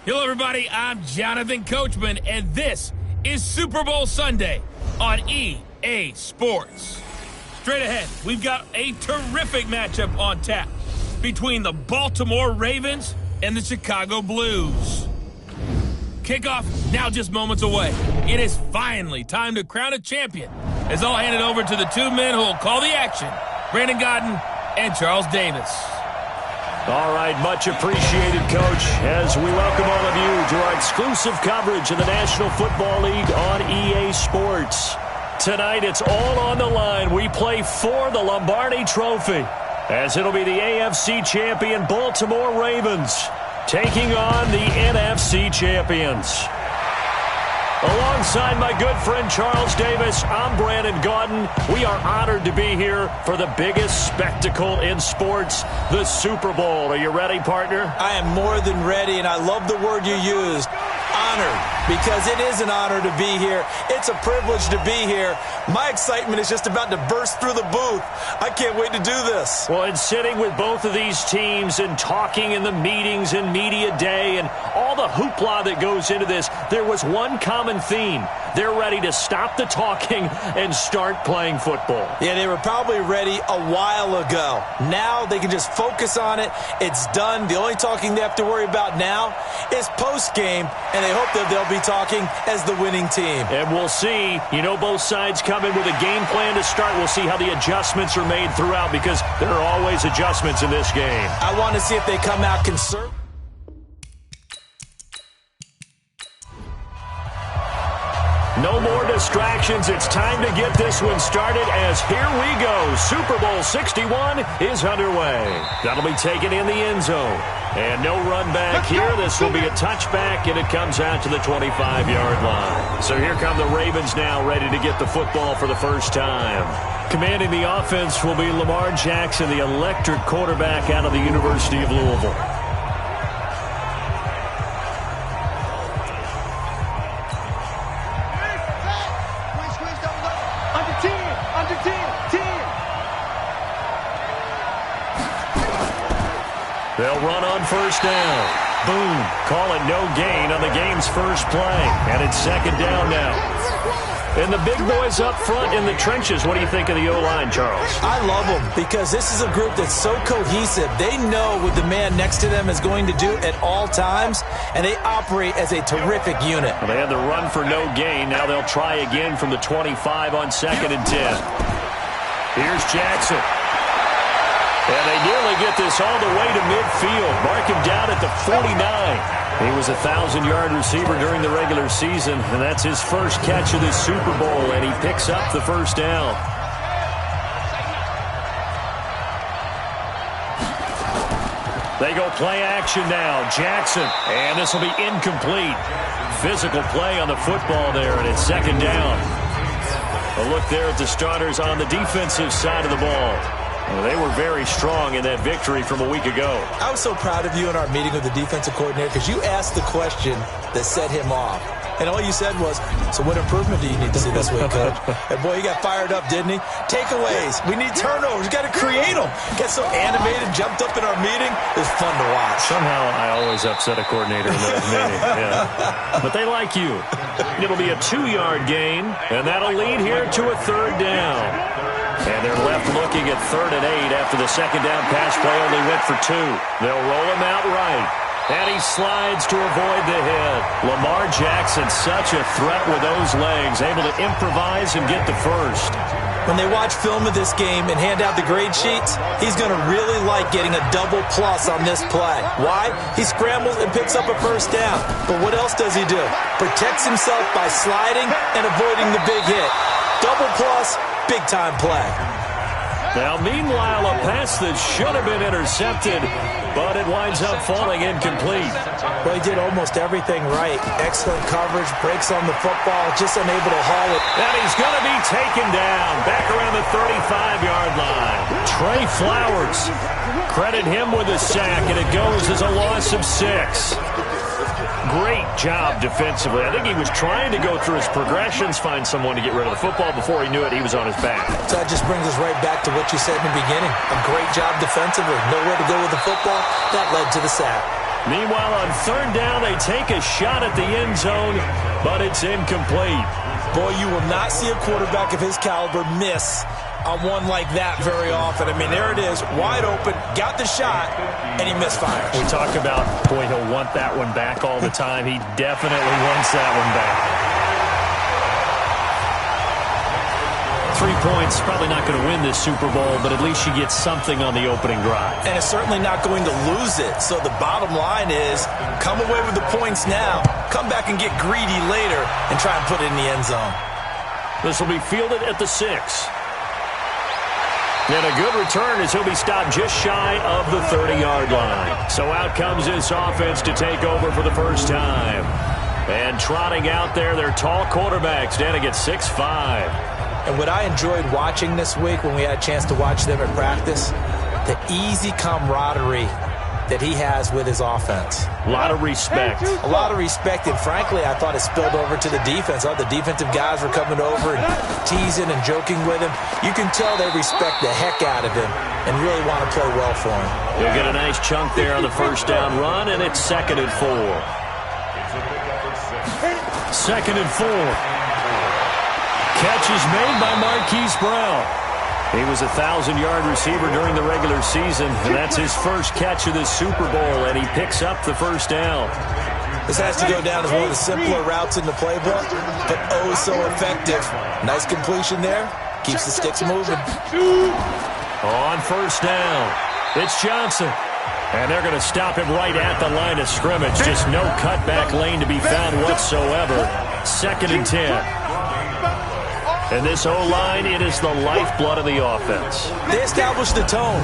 Hello, everybody. I'm Jonathan Coachman, and this is Super Bowl Sunday on EA Sports. Straight ahead, we've got a terrific matchup on tap between the Baltimore Ravens and the Chicago Blues. Kickoff now just moments away. It is finally time to crown a champion, as I'll hand it over to the two men who will call the action, Brandon Godden and Charles Davis. All right, much appreciated, Coach, as we welcome all of you to our exclusive coverage of the National Football League on EA Sports. Tonight, it's all on the line. We play for the Lombardi Trophy, as it'll be the AFC champion Baltimore Ravens taking on the NFC champions. Alongside my good friend Charles Davis, I'm Brandon Godden. We are honored to be here for the biggest spectacle in sports, the Super Bowl. Are you ready, partner? I am more than ready, and I love the word you used, honored, because it is an honor to be here. It's a privilege to be here. My excitement is just about to burst through the booth. I can't wait to do this. Well, and sitting with both of these teams and talking in the meetings and media day and all the hoopla that goes into this, there was one common theme. They're ready to stop the talking and start playing football. Yeah, they were probably ready a while ago. Now they can just focus on it. It's done. The only talking they have to worry about now is post-game, and they hope that they'll be talking as the winning team. And we'll see. You know, both sides come in with a game plan to start. We'll see how the adjustments are made throughout, because there are always adjustments in this game. I want to see if they come out conservative. No more distractions. It's time to get this one started, as here we go. Super Bowl 61 is underway. That'll be taken in the end zone. And no run back here. This will be a touchback, and it comes out to the 25-yard line. So here come the Ravens now, ready to get the football for the first time. Commanding the offense will be Lamar Jackson, the electric quarterback out of the University of Louisville. They'll run on first down. Boom. Call it no gain on the game's first play. And it's second down now. And the big boys up front in the trenches. What do you think of the O-line, Charles? I love them, because this is a group that's so cohesive. They know what the man next to them is going to do at all times, and they operate as a terrific unit. Well, they had the run for no gain. Now they'll try again from the 25 on 2nd and 10. Here's Jackson. And they nearly get this all the way to midfield. Mark him down at the 49. He was a 1,000-yard receiver during the regular season, and that's his first catch of this Super Bowl, and he picks up the first down. They go play action now. Jackson, and this will be incomplete. Physical play on the football there, and it's second down. A look there at the starters on the defensive side of the ball. Well, they were very strong in that victory from a week ago. I was so proud of you in our meeting with the defensive coordinator, because you asked the question that set him off. And all you said was, so what improvement do you need to see this week, Coach? And boy, he got fired up, didn't he? Takeaways. We need turnovers. We got to create them. Get so animated, jumped up in our meeting. It was fun to watch. Somehow I always upset a coordinator in those meetings. Yeah. But they like you. It'll be a 2-yard gain, and that'll lead here to a third down. And they're left looking at 3rd and 8 after the second down pass play only went for 2. They'll roll him out right. And he slides to avoid the hit. Lamar Jackson, such a threat with those legs, able to improvise and get the first. When they watch film of this game and hand out the grade sheets, he's going to really like getting a double plus on this play. Why? He scrambles and picks up a first down. But what else does he do? Protects himself by sliding and avoiding the big hit. Double plus, big-time play. Now, meanwhile, a pass that should have been intercepted, but it winds up falling incomplete. Well, he did almost everything right. Excellent coverage, breaks on the football, just unable to haul it. And he's going to be taken down back around the 35-yard line. Trey Flowers, credit him with a sack, and it goes as a loss of 6. Great job defensively. I think he was trying to go through his progressions, find someone to get rid of the football. Before he knew it, he was on his back. So that just brings us right back to what you said in the beginning. A great job defensively. Nowhere to go with the football. That led to the sack. Meanwhile, on third down, they take a shot at the end zone, but it's incomplete. Boy, you will not see a quarterback of his caliber miss on one like that very often. I mean, there it is, wide open, got the shot, and he misfires. We talk about, boy, he'll want that one back all the time. He definitely wants that one back. 3 points, probably not going to win this Super Bowl, but at least you get something on the opening drive. And it's certainly not going to lose it. So the bottom line is, come away with the points now, come back and get greedy later, and try and put it in the end zone. This will be fielded at the 6. And a good return as he'll be stopped just shy of the 30-yard line. So out comes this offense to take over for the first time. And trotting out there, their tall quarterback standing at 6'5". And what I enjoyed watching this week when we had a chance to watch them at practice, the easy camaraderie that he has with his offense. A lot of respect. A lot of respect, and frankly, I thought it spilled over to the defense. All the defensive guys were coming over and teasing and joking with him. You can tell they respect the heck out of him and really want to play well for him. He'll get a nice chunk there on the first down run, and it's 2nd and 4. 2nd and 4. Catch is made by Marquise Brown. He was a 1,000-yard receiver during the regular season, and that's his first catch of this Super Bowl, and he picks up the first down. This has to go down as one of the simpler routes in the playbook, but oh so effective. Nice completion there. Keeps the sticks moving. On first down, it's Johnson. And they're going to stop him right at the line of scrimmage. Just no cutback lane to be found whatsoever. 2nd and 10. And this O-line, it is the lifeblood of the offense. They establish the tone.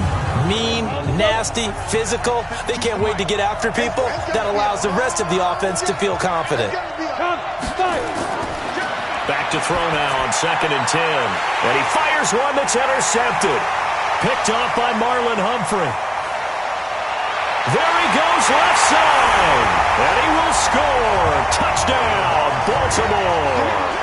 Mean, nasty, physical. They can't wait to get after people. That allows the rest of the offense to feel confident. Back to throw now on 2nd and 10. And he fires one that's intercepted. Picked off by Marlon Humphrey. There he goes left side. And he will score. Touchdown, Baltimore.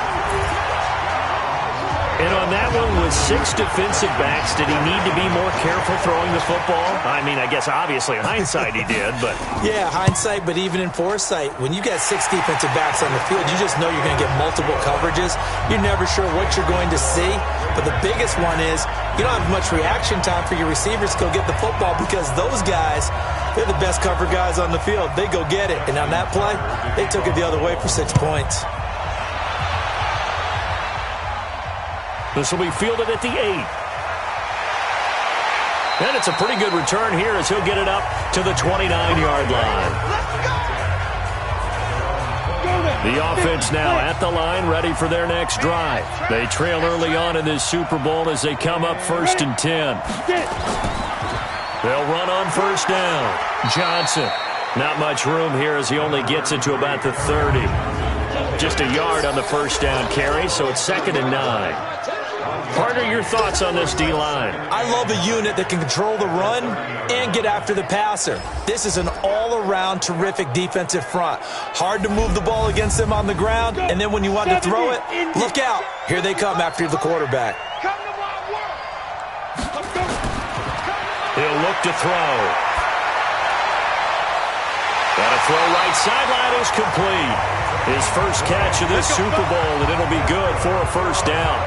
And on that one, with 6 defensive backs, did he need to be more careful throwing the football? I mean, I guess obviously in hindsight he did, but... Yeah, hindsight, but even in foresight, when you got 6 defensive backs on the field, you just know you're going to get multiple coverages. You're never sure what you're going to see. But the biggest one is you don't have much reaction time for your receivers to go get the football because those guys, they're the best cover guys on the field. They go get it. And on that play, they took it the other way for 6 points. This will be fielded at the 8. And it's a pretty good return here as he'll get it up to the 29-yard line. The offense now at the line, ready for their next drive. They trail early on in this Super Bowl as they come up 1st and 10. They'll run on first down. Johnson. Not much room here as he only gets it to about the 30. Just a yard on the first down carry, so it's 2nd and 9. Partner, your thoughts on this D-line? I love a unit that can control the run and get after the passer. This is an all-around terrific defensive front. Hard to move the ball against them on the ground, and then when you want to throw it, look out. Here they come after the quarterback. He'll look to throw. Got a throw right sideline is complete. His first catch of this Super Bowl, and it'll be good for a first down.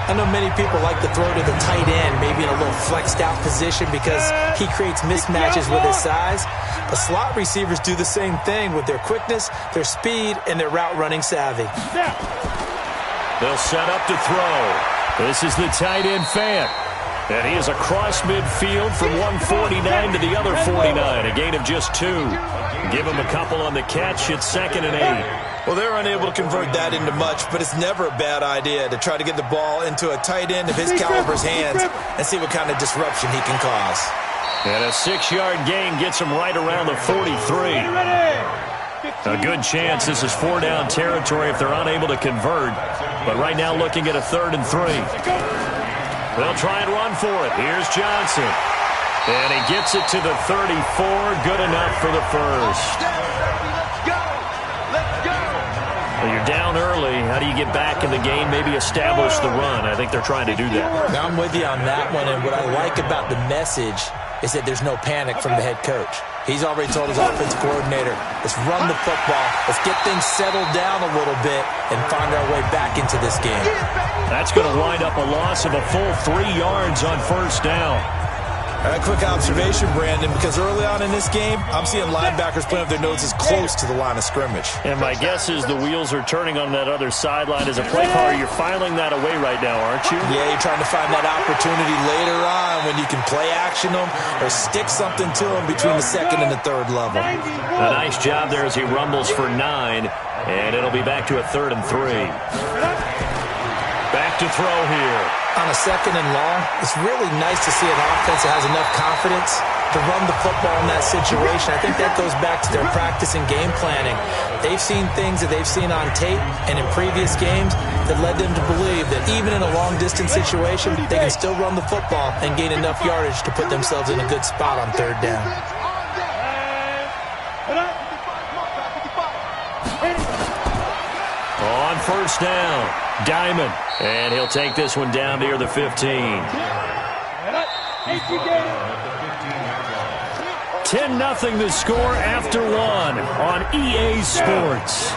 I know many people like to throw to the tight end, maybe in a little flexed out position because he creates mismatches with his size. But slot receivers do the same thing with their quickness, their speed, and their route running savvy. They'll set up to throw. This is the tight end Fant. And he is across midfield from 149 to the other 49. A gain of just 2. Give him a couple on the catch. It's 2nd and 8. Well, they're unable to convert that into much, but it's never a bad idea to try to get the ball into a tight end of his caliber's hands and see what kind of disruption he can cause. And a 6-yard gain gets him right around the 43. A good chance this is 4-down territory if they're unable to convert. But right now looking at a 3rd and 3. They'll try and run for it. Here's Johnson. And he gets it to the 34. Good enough for the first. Well, you're down early. How do you get back in the game? Maybe establish the run. I think they're trying to do that. Now, I'm with you on that one. And what I like about the message is that there's no panic from the head coach. He's already told his offensive coordinator, let's run the football, let's get things settled down a little bit and find our way back into this game. That's going to wind up a loss of a full 3 yards on first down. A quick observation, Brandon, because early on in this game, I'm seeing linebackers playing with their noses close to the line of scrimmage. And my guess is the wheels are turning on that other sideline as a play caller. You're filing that away right now, aren't you? Yeah, you're trying to find that opportunity later on when you can play action them or stick something to them between the second and the third level. A nice job there as he rumbles for 9, and it'll be back to a 3rd and 3. Back to throw here. On a 2nd and long, it's really nice to see an offense that has enough confidence to run the football in that situation. I think that goes back to their practice and game planning. They've seen things that they've seen on tape and in previous games that led them to believe that even in a long-distance situation, they can still run the football and gain enough yardage to put themselves in a good spot on 3rd down. On first down, Diamond. And he'll take this one down near the 15. 10-0 the score after 1 on EA Sports.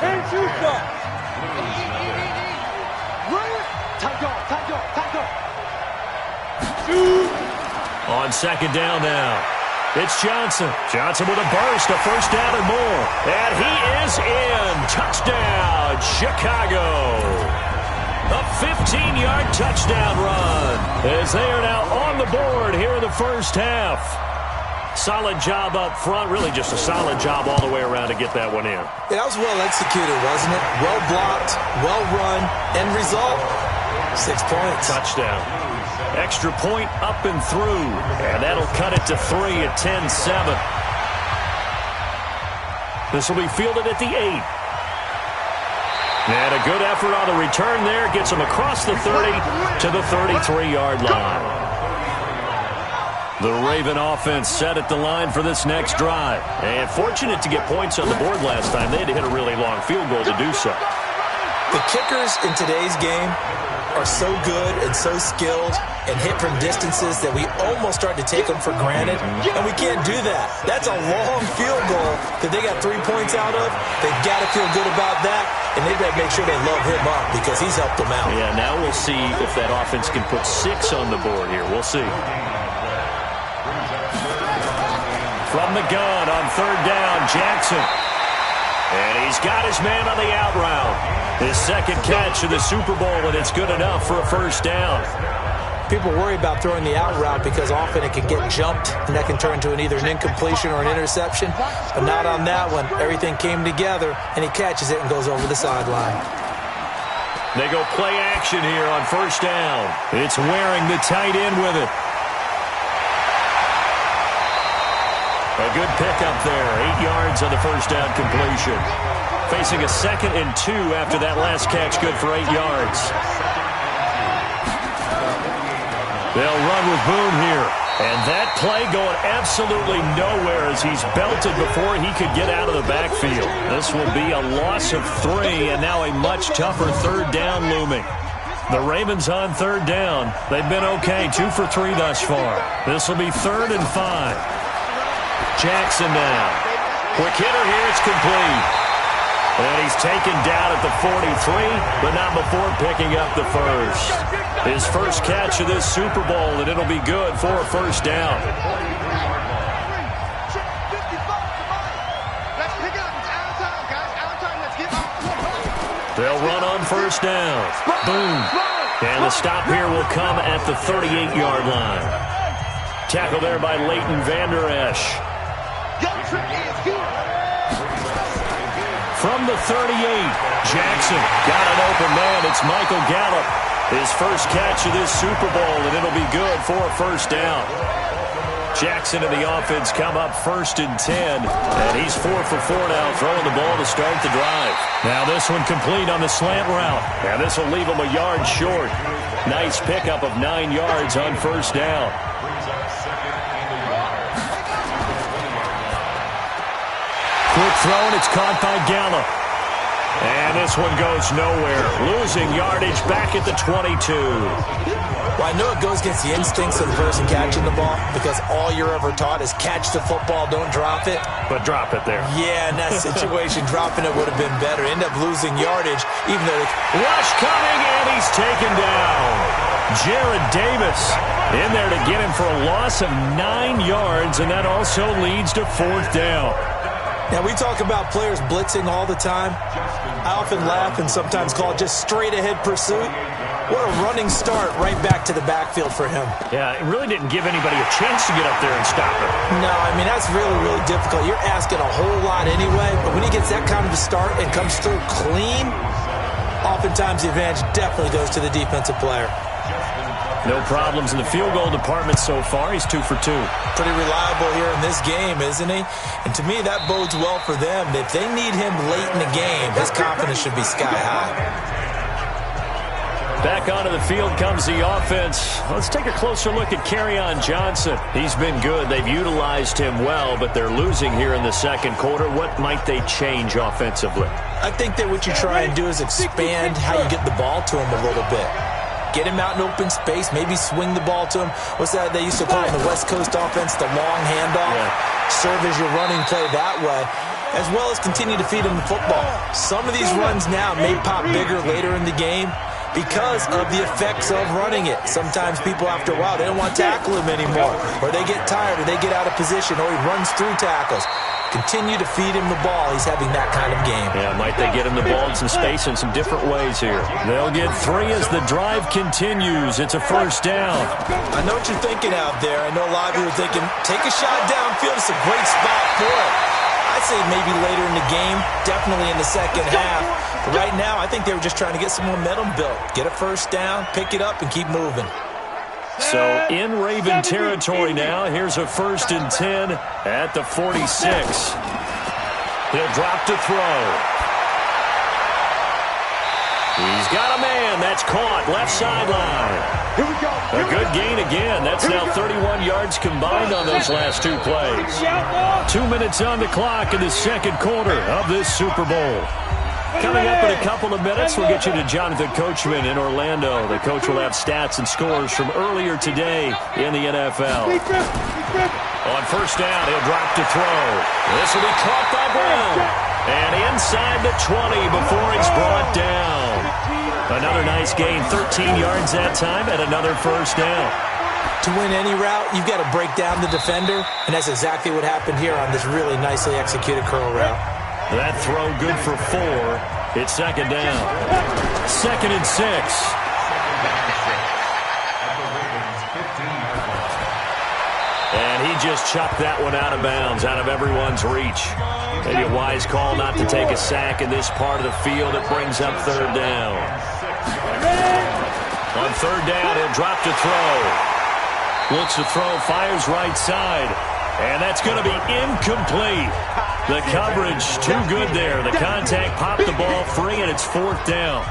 On 2nd down now. It's Johnson. Johnson with a burst, a first down and more. And he is in. Touchdown, Chicago. A 15-yard touchdown run as they are now on the board here in the first half. Solid job up front. Really just a solid job all the way around to get that one in. Yeah, that was well executed, wasn't it? Well blocked, well run. End result, 6 points. Touchdown. Extra point up and through. And that'll cut it to 3 at 10-7. This will be fielded at the 8. And a good effort on the return there. Gets him across the 30 to the 33-yard line. The Raven offense set at the line for this next drive. And fortunate to get points on the board last time. They had to hit a really long field goal to do so. The kickers in today's game are so good and so skilled and hit from distances that we almost start to take them for granted, and we can't do that. That's a long field goal that they got 3 points out of. They've got to feel good about that, and they've got to make sure they love him up because he's helped them out. Yeah, now we'll see if that offense can put 6 on the board here. We'll see. From the gun on 3rd down, Jackson. And he's got his man on the out route. His 2nd catch of the Super Bowl, and it's good enough for a first down. People worry about throwing the out route because often it can get jumped, and that can turn into either an incompletion or an interception. But not on that one. Everything came together, and he catches it and goes over the sideline. They go play action here on first down. It's Waring, the tight end, with it. A good pickup there. 8 yards on the first down completion. Facing a 2nd and 2 after that last catch. Good for 8 yards. They'll run with Boone here. And that play going absolutely nowhere as he's belted before he could get out of the backfield. This will be a loss of 3 and now a much tougher 3rd down looming. The Ravens on 3rd down. They've been okay. 2 for 3 thus far. This will be 3rd and 5. Jackson now. Quick hitter here. It's complete. And he's taken down at the 43, but not before picking up the first. His first catch of this Super Bowl, and it'll be good for a first down. They'll run on first down. Boom. And the stop here will come at the 38-yard line. Tackle there by Leighton Vander Esch. From the 38, Jackson got an open man. It's Michael Gallup. His first catch of this Super Bowl, and it'll be good for a first down. Jackson and the offense come up 1st and 10, and he's 4 for 4 now, throwing the ball to start the drive. Now this one complete on the slant route, and this will leave him a yard short. Nice pickup of 9 yards on first down. Quick throw, and it's caught by Gallup. And And this one goes nowhere. Losing yardage back at the 22. Well, I know it goes against the instincts of the person catching the ball because all you're ever taught is catch the football, don't drop it. But drop it there. Yeah, in that situation, dropping it would have been better. End up losing yardage, even though Rush coming, and he's taken down. Jared Davis in there to get him for a loss of 9 yards, and that also leads to 4th down. Now, we talk about players blitzing all the time. I often laugh and sometimes call it just straight-ahead pursuit. What a running start right back to the backfield for him. Yeah, it really didn't give anybody a chance to get up there and stop him. No, I mean, that's really, really difficult. You're asking a whole lot anyway, but when he gets that kind of a start and comes through clean, oftentimes the advantage definitely goes to the defensive player. No problems in the field goal department so far. He's 2 for 2. Pretty reliable here in this game, isn't he? And to me, that bodes well for them. If they need him late in the game, his confidence should be sky high. Back onto the field comes the offense. Let's take a closer look at Kerryon Johnson. He's been good. They've utilized him well, but they're losing here in the second quarter. What might they change offensively? I think that what you try and do is expand how you get the ball to him a little bit. Get him out in open space, maybe swing the ball to him. What's that they used to call in the West Coast offense, the long handoff? Yeah. Serve as your running play that way, as well as continue to feed him the football. Some of these runs now may pop bigger later in the game because of the effects of running it. Sometimes people, after a while, they don't want to tackle him anymore, or they get tired, or they get out of position, or he runs through tackles. Continue to feed him the ball. He's having that kind of game. Yeah, might they get him the ball in some space in some different ways here. They'll get 3 as the drive continues. It's a 1st down. I know what you're thinking out there. I know a lot of you are thinking, take a shot downfield. It's a great spot for it. I'd say maybe later in the game, definitely in the second half. But right now, I think they were just trying to get some momentum built. Get a 1st down, pick it up, and keep moving. So in Raven territory now. Here's a 1st and 10 at the 46. He'll drop to throw. He's got a man. That's caught. Left sideline. Here we go. A good gain again. That's now 31 yards combined on those last 2 plays. 2 minutes on the clock in the second quarter of this Super Bowl. Coming up in a couple of minutes, we'll get you to Jonathan Coachman in Orlando. The coach will have stats and scores from earlier today in the NFL. On 1st down, he'll drop to throw. This will be caught by Brown. And inside the 20 before he's brought down. Another nice gain, 13 yards that time, and another 1st down. To win any route, you've got to break down the defender, and that's exactly what happened here on this really nicely executed curl route. That throw good for 4. It's 2nd down. 2nd and 6. And he just chucked that one out of bounds, out of everyone's reach. Maybe a wise call not to take a sack in this part of the field. It brings up 3rd down. On 3rd down, he'll drop to throw. Looks to throw, fires right side. And that's going to be incomplete. The coverage too good there. The contact popped the ball free, and it's 4th down.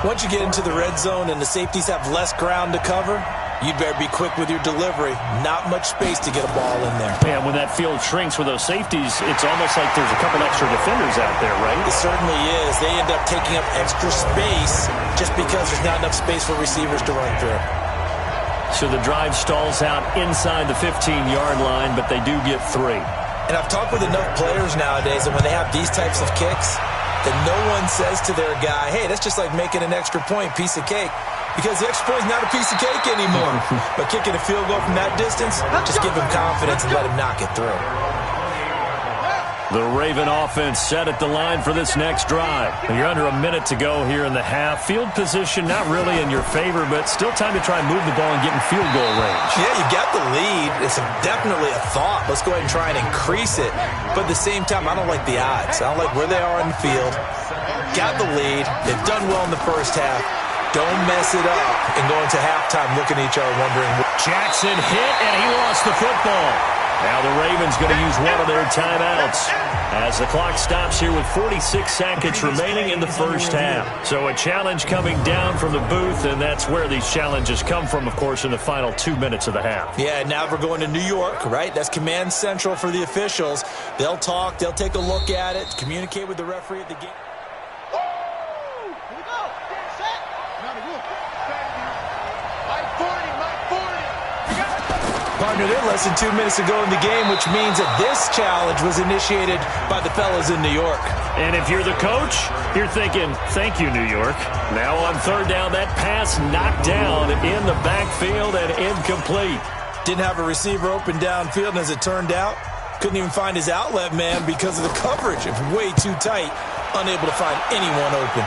Once you get into the red zone and the safeties have less ground to cover, you'd better be quick with your delivery. Not much space to get a ball in there. And when that field shrinks with those safeties, it's almost like there's a couple extra defenders out there, right? It certainly is. They end up taking up extra space just because there's not enough space for receivers to run through. So the drive stalls out inside the 15-yard line, but they do get 3. And I've talked with enough players nowadays, and when they have these types of kicks, that no one says to their guy, hey, that's just like making an extra point, piece of cake. Because the extra point is not a piece of cake anymore. But kicking a field goal from that distance, just give him confidence and let him knock it through. The Raven offense set at the line for this next drive. You're under a minute to go here in the half. Field position not really in your favor, but still time to try and move the ball and get in field goal range. Yeah, you got the lead. It's definitely a thought. Let's go ahead and try and increase it. But at the same time, I don't like the odds. I don't like where they are in the field. Got the lead. They've done well in the first half. Don't mess it up and go into halftime looking at each other wondering. Jackson hit, and he lost the football. Now the Ravens going to use one of their timeouts as the clock stops here with 46 seconds remaining in the first half. So a challenge coming down from the booth, and that's where these challenges come from, of course, in the final 2 minutes of the half. Yeah, now we're going to New York, right? That's command central for the officials. They'll talk, they'll take a look at it, communicate with the referee at the game. Partner, they're less than 2 minutes to go in the game, which means that this challenge was initiated by the fellas in New York. And if you're the coach, you're thinking, thank you, New York. Now on third down, that pass knocked down in the backfield and incomplete. Didn't have a receiver open downfield, and as it turned out, couldn't even find his outlet man because of the coverage. It was way too tight, unable to find anyone open.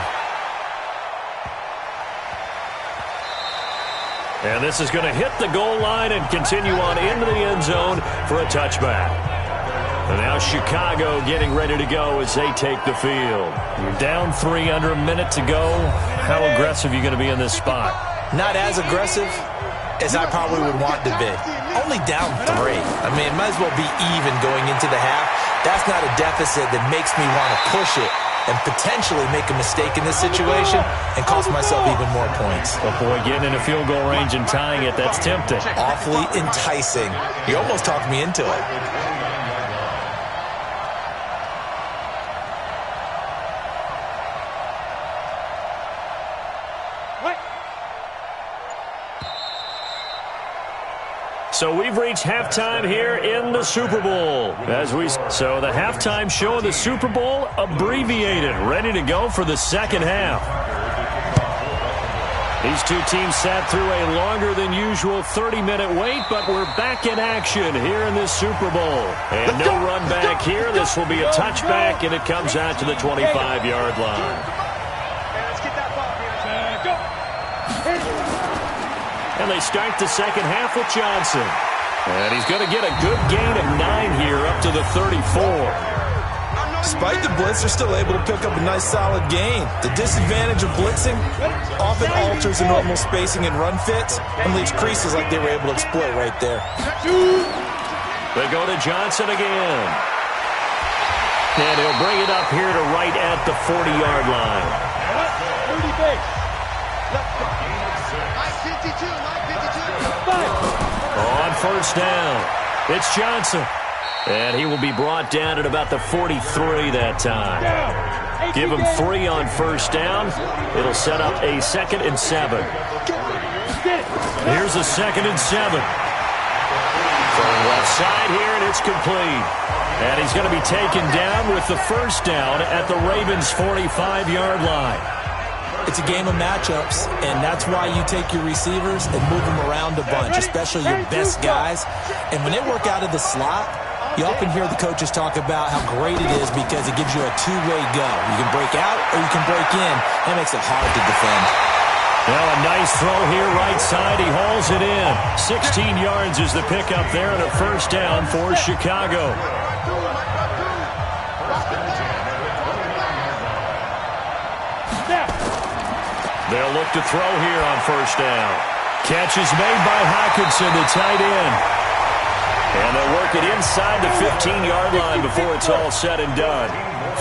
And this is going to hit the goal line and continue on into the end zone for a touchback. And now Chicago getting ready to go as they take the field. You're down 3 under a minute to go. How aggressive are you going to be in this spot? Not as aggressive as I probably would want to be. Only down 3. I mean, it might as well be even going into the half. That's not a deficit that makes me want to push it and potentially make a mistake in this situation and cost myself even more points. But boy, getting in a field goal range and tying it, that's tempting. Awfully enticing. You almost talked me into it. So we've reached halftime here in the Super Bowl. So the halftime show of the Super Bowl abbreviated, ready to go for the second half. These two teams sat through a longer than usual 30-minute wait, but we're back in action here in this Super Bowl. And no run back here. This will be a touchback, and it comes out to the 25-yard line. And they start the second half with Johnson. And he's going to get a good gain of 9 here up to the 34. Despite the blitz, they're still able to pick up a nice solid gain. The disadvantage of blitzing often alters the normal spacing and run fits and leaves creases like they were able to exploit right there. They go to Johnson again. And he'll bring it up here to right at the 40-yard line. On first down, it's Johnson. And he will be brought down at about the 43 that time. Give him 3 on first down. It'll set up a 2nd and 7. Here's a 2nd and 7. From the left side here, and it's complete. And he's going to be taken down with the first down at the Ravens' 45-yard line. It's a game of matchups, and that's why you take your receivers and move them around a bunch, especially your best guys. And when they work out of the slot, you often hear the coaches talk about how great it is because it gives you a two-way go. You can break out or you can break in. That makes it hard to defend. Now a nice throw here right side. He hauls it in. 16 yards is the pickup there and a first down for Chicago. They'll look to throw here on first down. Catch is made by Hockenson, the tight end. And they'll work it inside the 15-yard line before it's all said and done.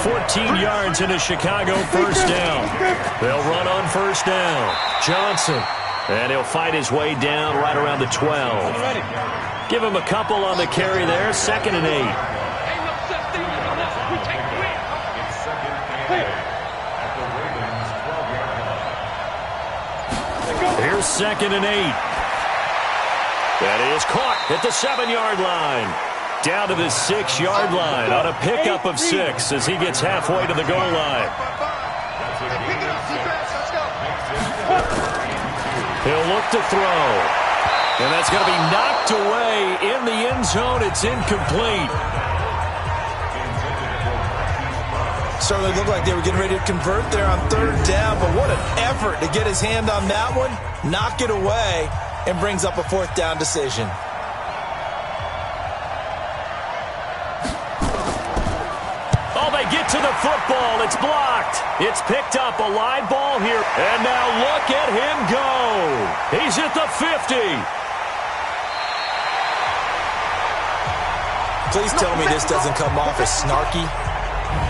14 yards into Chicago, first down. They'll run on first down. Johnson. And he'll fight his way down right around the 12. Give him a couple on the carry there, 2nd and 8. Here's 2nd and 8. That is caught at the 7-yard line. Down to the 6-yard line on a pickup of 6 as he gets halfway to the goal line. He'll look to throw. And that's going to be knocked away in the end zone. It's incomplete. Certainly looked like they were getting ready to convert there on third down, but what an effort to get his hand on that one, knock it away, and brings up a 4th down decision. Oh, they get to the football. It's blocked. It's picked up, a live ball here. And now look at him go. He's at the 50. Please tell me this doesn't come off as snarky.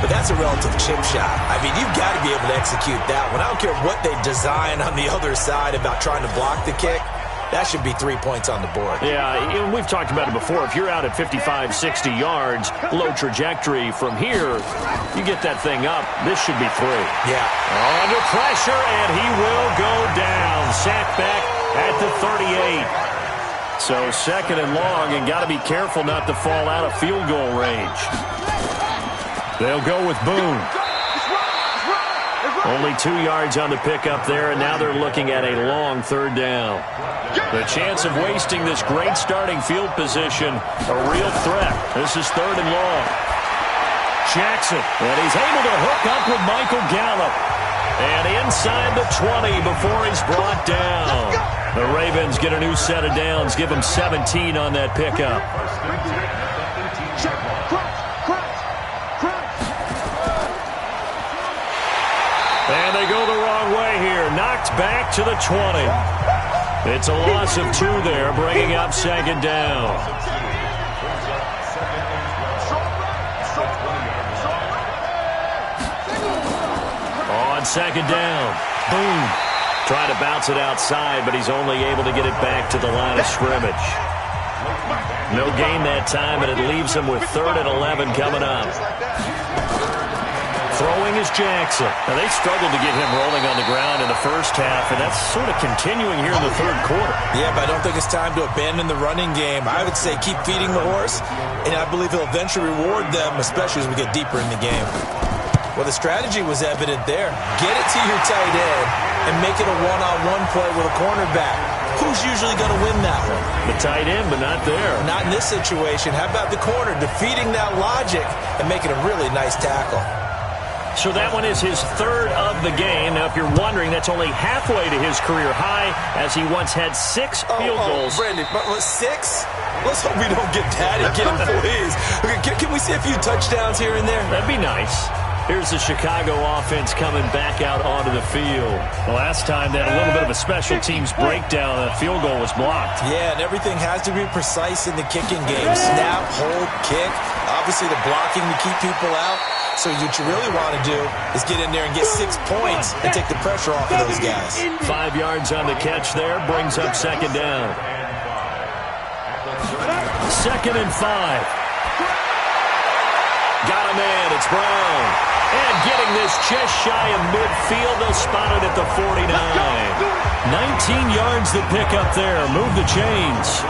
But that's a relative chip shot. I mean, you've got to be able to execute that one. I don't care what they design on the other side about trying to block the kick. That should be 3 points on the board. Yeah, we've talked about it before. If you're out at 55, 60 yards, low trajectory from here, you get that thing up. This should be 3. Yeah. Under pressure, and he will go down. Sacked back at the 38. So second and long, and got to be careful not to fall out of field goal range. They'll go with Boone. Only 2 yards on the pickup there, and now they're looking at a long third down. The chance of wasting this great starting field position, a real threat. This is third and long. Jackson, and he's able to hook up with Michael Gallup. And inside the 20 before he's brought down. The Ravens get a new set of downs, give them 17 on that pickup. And they go the wrong way here. Knocked back to the 20. It's a loss of 2 there, bringing up second down. On second down, Boone trying to bounce it outside, but he's only able to get it back to the line of scrimmage. No gain that time, and it leaves him with third and 11 coming up. Throwing is Jackson. Now, they struggled to get him rolling on the ground in the first half, and that's sort of continuing here in the third quarter. Yeah, but I don't think it's time to abandon the running game. I would say keep feeding the horse, and I believe he'll eventually reward them, especially as we get deeper in the game. Well, the strategy was evident there. Get it to your tight end and make it a one-on-one play with a cornerback. Who's usually going to win that one? The tight end, but not there. Not in this situation. How about the corner defeating that logic and making a really nice tackle? So that one is his third of the game. Now, if you're wondering, that's only halfway to his career high, as he once had 6 field goals. Brandon, 6? Let's hope we don't get that again, please. Okay, can we see a few touchdowns here and there? That'd be nice. Here's the Chicago offense coming back out onto the field. The last time they had a little bit of a special teams breakdown, the field goal was blocked. Yeah, and everything has to be precise in the kicking game. Snap, hold, kick. Obviously the blocking to keep people out. So what you really want to do is get in there and get 6 points and take the pressure off of those guys. 5 yards on the catch there, brings up second down. 2nd and 5. Got a man, it's Brown. And getting this just shy of midfield, they'll spot it at the 49. 19 yards to pick up there. Move the chains.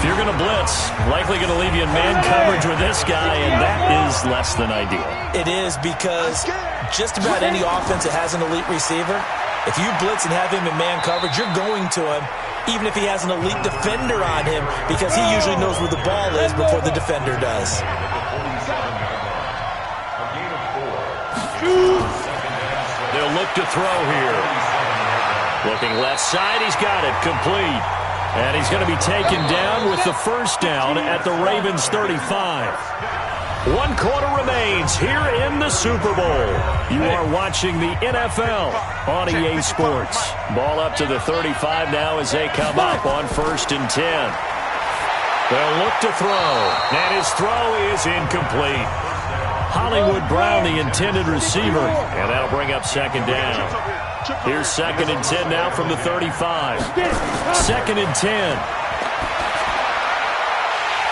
If you're going to blitz, likely going to leave you in man coverage with this guy, and that is less than ideal. It is, because just about any offense that has an elite receiver, if you blitz and have him in man coverage, you're going to him, even if he has an elite defender on him, because he usually knows where the ball is before the defender does. They'll look to throw here. Looking left side, he's got it, complete. And he's going to be taken down with the first down at the Ravens 35. 1 quarter remains here in the Super Bowl. You are watching the NFL on EA Sports. Ball up to the 35 now as they come up on 1st and 10. They'll look to throw, and his throw is incomplete. Hollywood Brown, the intended receiver, and that'll bring up second down. Here's 2nd and 10 now from the 35. 2nd and 10.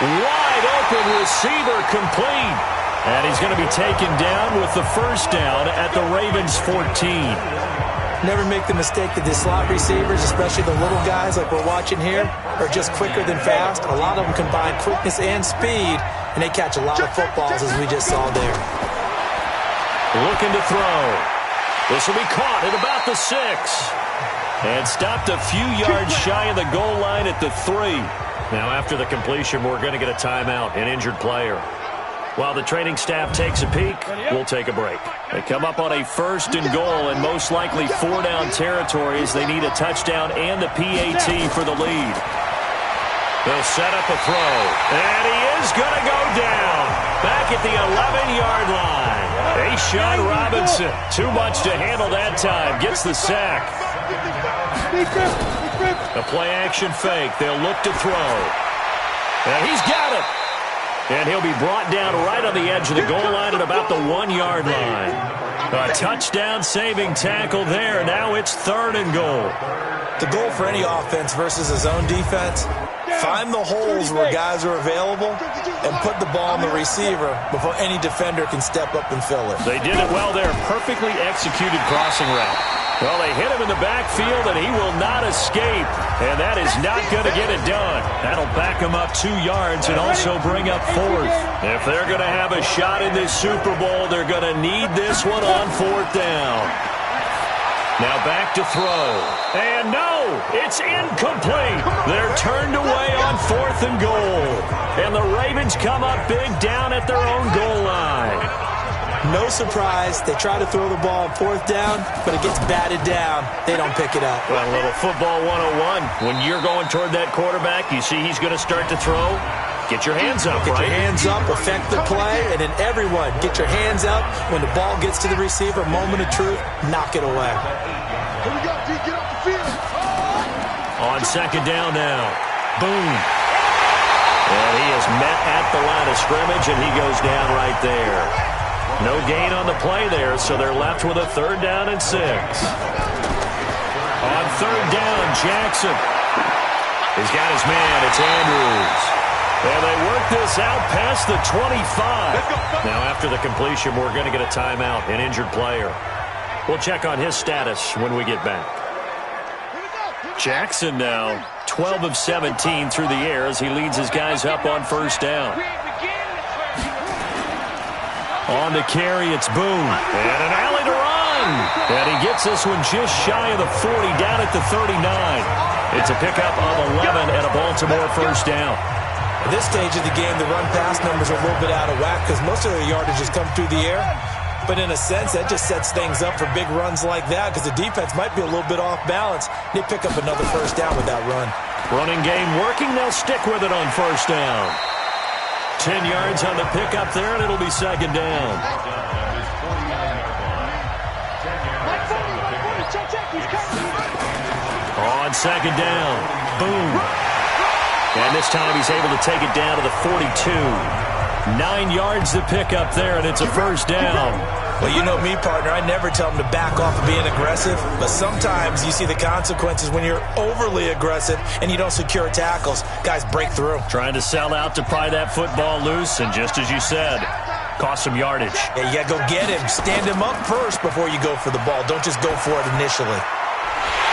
Wide open receiver, complete. And he's going to be taken down with the first down at the Ravens 14. Never make the mistake that the slot receivers, especially the little guys like we're watching here, are just quicker than fast. A lot of them combine quickness and speed, and they catch a lot of footballs, as we just saw there. Looking to throw. This will be caught at about the 6. And stopped a few yards shy of the goal line at the 3. Now after the completion, we're going to get a timeout, an injured player. While the training staff takes a peek, we'll take a break. They come up on a 1st and goal and most likely 4-down territory as they need a touchdown and a PAT for the lead. They'll set up a throw, and he is going to go down back at the 11-yard line. Ashawn Robinson, too much to handle that time, gets the sack. A play-action fake. They'll look to throw. And he's got it. And he'll be brought down right on the edge of the goal line at about the 1-yard line. A touchdown-saving tackle there. Now it's 3rd and goal. The goal for any offense versus his own defense, Find the holes where guys are available and put the ball on the receiver before any defender can step up and fill it. They did it well there. Perfectly executed crossing route. Well, they hit him in the backfield, and he will not escape. And that is not going to get it done. That'll back him up 2 yards and also bring up 4th. If they're going to have a shot in this Super Bowl, they're going to need this one on 4th down. Now back to throw. And no, it's incomplete. They're turned away on 4th and goal. And the Ravens come up big down at their own goal line. No surprise, they try to throw the ball on 4th down, but it gets batted down. They don't pick it up. Well, a little football 101. When you're going toward that quarterback, you see he's going to start to throw. Get your hands up, Get right? your hands up, affect the play, and then everyone, get your hands up. When the ball gets to the receiver, moment of truth, knock it away. Here we go, D, get off the field. On 2nd down now. Boom. And he is met at the line of scrimmage, and he goes down right there. No gain on the play there, so they're left with a 3rd down and 6. On 3rd down, Jackson. He's got his man. It's Andrews. And they work this out past the 25. Now, after the completion, we're going to get a timeout, an injured player. We'll check on his status when we get back. Jackson now 12 of 17 through the air as he leads his guys up on 1st down. On the carry, it's Boone. And an alley to run. And he gets this one just shy of the 40, down at the 39. It's a pickup of 11 and a Baltimore 1st down. At this stage of the game, the run-pass numbers are a little bit out of whack because most of their yardage has come through the air. But in a sense, that just sets things up for big runs like that because the defense might be a little bit off balance. They pick up another 1st down with that run. Running game working. They'll stick with it on 1st down. 10 yards on the pickup there, and it'll be 2nd down. On 2nd down, boom. And this time he's able to take it down to the 42. 9 yards to pick up there, and it's a 1st down. Well, you know me, partner. I never tell them to back off of being aggressive, but sometimes you see the consequences when you're overly aggressive and you don't secure tackles. Guys break through. Trying to sell out to pry that football loose, and just as you said, cost some yardage. Yeah, you gotta go get him. Stand him up first before you go for the ball. Don't just go for it initially.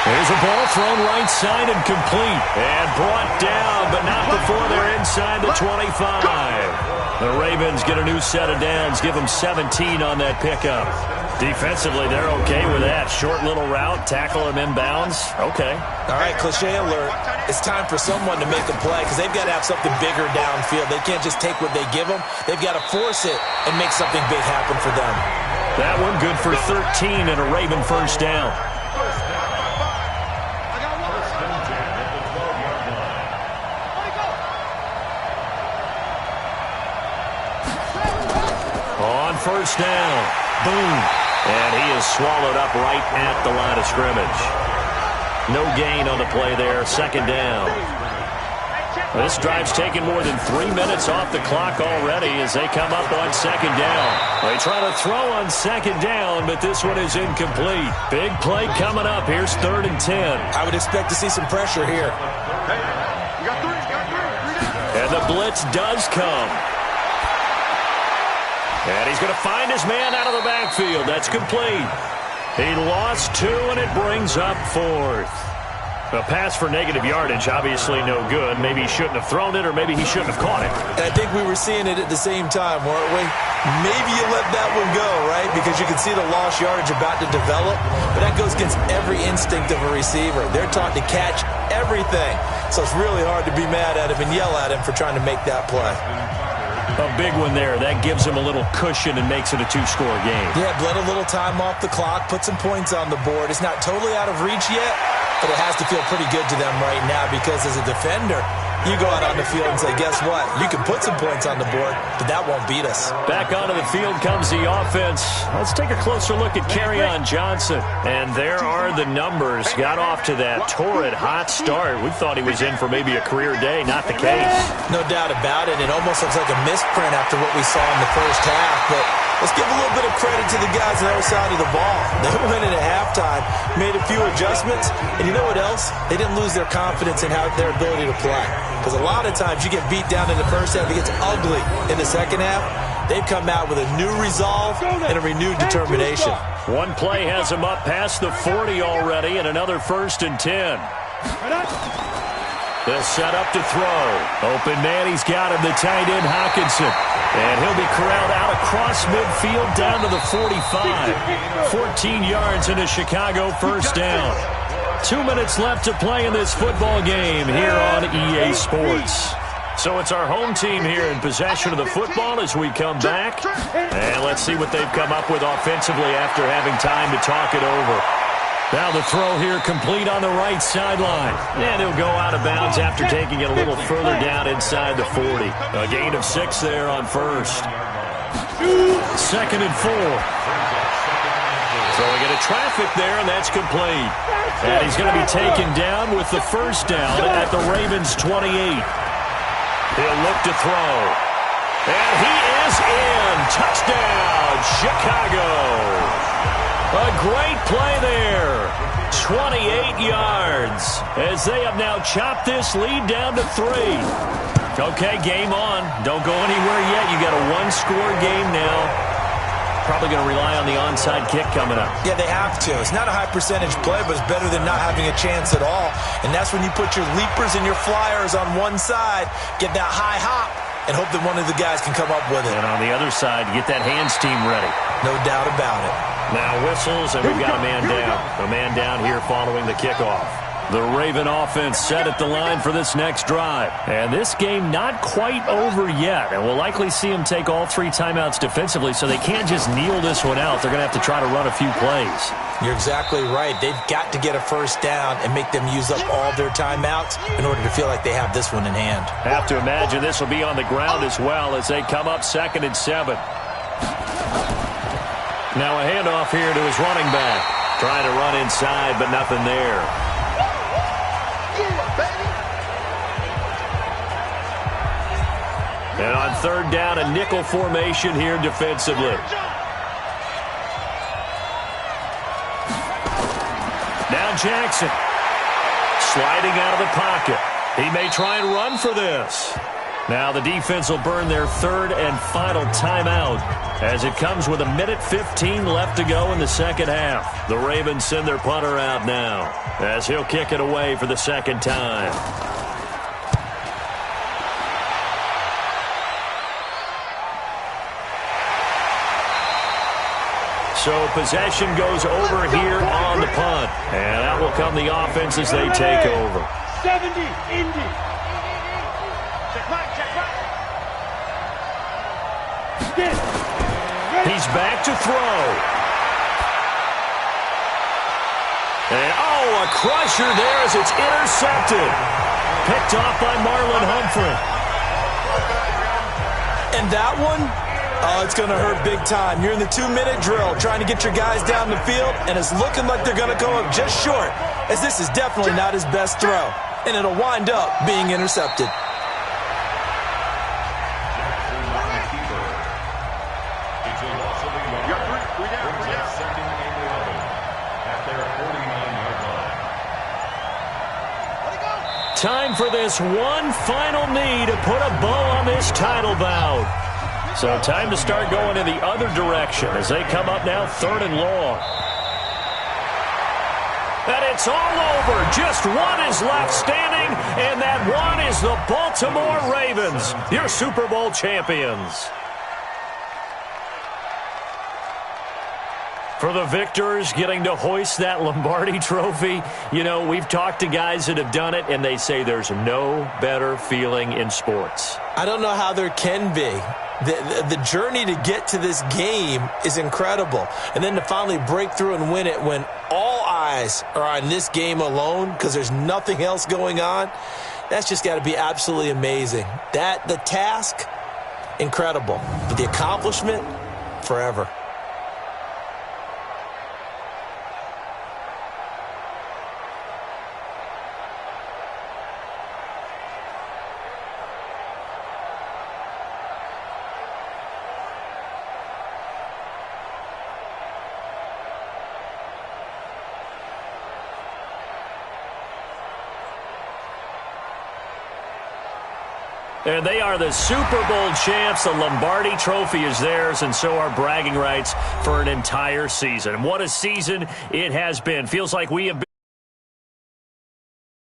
There's a ball thrown right side and complete. And brought down, but not before they're inside the 25. The Ravens get a new set of downs, give them 17 on that pickup. Defensively, they're okay with that. Short little route, tackle him inbounds. Okay. All right, cliche alert. It's time for someone to make a play because they've got to have something bigger downfield. They can't just take what they give them. They've got to force it and make something big happen for them. That one good for 13 and a Raven 1st down. On 1st down, boom. And he is swallowed up right at the line of scrimmage. No gain on the play there, 2nd down. This drive's taken more than 3 minutes off the clock already as they come up on 2nd down. They try to throw on 2nd down, but this one is incomplete. Big play coming up. Here's 3rd and 10. I would expect to see some pressure here. And the blitz does come. And he's going to find his man out of the backfield. That's complete. He lost 2, and it brings up 4th. A pass for negative yardage, obviously no good. Maybe he shouldn't have thrown it, or maybe he shouldn't have caught it. And I think we were seeing it at the same time, weren't we? Maybe you let that one go, right? Because you can see the lost yardage about to develop. But that goes against every instinct of a receiver. They're taught to catch everything. So it's really hard to be mad at him and yell at him for trying to make that play. A big one there. That gives him a little cushion and makes it a 2-score game. Yeah, bled a little time off the clock, put some points on the board. It's not totally out of reach yet, but it has to feel pretty good to them right now because as a defender, you go out on the field and say, guess what? You can put some points on the board, but that won't beat us. Back onto the field comes the offense. Let's take a closer look at Kerryon Johnson. And there are the numbers. Got off to that torrid hot start. We thought he was in for maybe a career day. Not the case. No doubt about it. It almost looks like a misprint after what we saw in the first half, but Let's give a little bit of credit to the guys on the other side of the ball. They went in at halftime, made a few adjustments, and you know what else? They didn't lose their confidence in their ability to play. Because a lot of times you get beat down in the first half, it gets ugly in the second half. They've come out with a new resolve and a renewed determination. One play has them up past the 40 already, and another 1st and 10. They'll set up to throw. Open man, he's got him, the tight end Hawkinson. And he'll be corralled out across midfield down to the 45. 14 yards into Chicago, first down. 2 minutes left to play in this football game here on EA Sports. So it's our home team here in possession of the football as we come back. And let's see what they've come up with offensively after having time to talk it over. Now the throw here complete on the right sideline. And he'll go out of bounds after taking it a little further down inside the 40. A gain of 6 there on first. 2nd and 4. Throwing into traffic there, and that's complete. And he's going to be taken down with the first down at the Ravens' 28. He'll look to throw. And he is in. Touchdown, Chicago. A great play there. 28 yards as they have now chopped this lead down to 3. Okay, game on. Don't go anywhere yet. You got a one-score game now. Probably going to rely on the onside kick coming up. Yeah, they have to. It's not a high-percentage play, but it's better than not having a chance at all. And that's when you put your leapers and your flyers on one side, get that high hop, and hope that one of the guys can come up with it. And on the other side, get that hands team ready. No doubt about it. Now whistles, and we've got a man down. A man down here following the kickoff. The Raven offense set at the line for this next drive. And this game not quite over yet. And we'll likely see them take all 3 timeouts defensively, so they can't just kneel this one out. They're going to have to try to run a few plays. You're exactly right. They've got to get a first down and make them use up all their timeouts in order to feel like they have this one in hand. Have to imagine this will be on the ground as well as they come up 2nd and 7. Now a handoff here to his running back. Trying to run inside, but nothing there. And on 3rd down, a nickel formation here defensively. Now Jackson. Sliding out of the pocket. He may try and run for this. Now the defense will burn their 3rd and final timeout as it comes with 1:15 left to go in the second half. The Ravens send their punter out now as he'll kick it away for the 2nd time. So possession goes over here on the punt. And out will come the offense as they take over. 70, Indy. He's back to throw. And, a crusher there as it's intercepted. Picked off by Marlon Humphrey. And that one, it's going to hurt big time. You're in the 2-minute drill trying to get your guys down the field, and it's looking like they're going to go up just short, as this is definitely not his best throw. And it'll wind up being intercepted. Time for this one final knee to put a bow on this title bout. So time to start going in the other direction as they come up now 3rd and long. And it's all over. Just one is left standing, and that one is the Baltimore Ravens, your Super Bowl champions. For the victors getting to hoist that Lombardi trophy, you know, we've talked to guys that have done it, and they say there's no better feeling in sports. I don't know how there can be. The journey to get to this game is incredible. And then to finally break through and win it when all eyes are on this game alone because there's nothing else going on, that's just got to be absolutely amazing. The task, incredible. But the accomplishment, forever. And they are the Super Bowl champs. The Lombardi Trophy is theirs, and so are bragging rights for an entire season. What a season it has been. Feels like we have been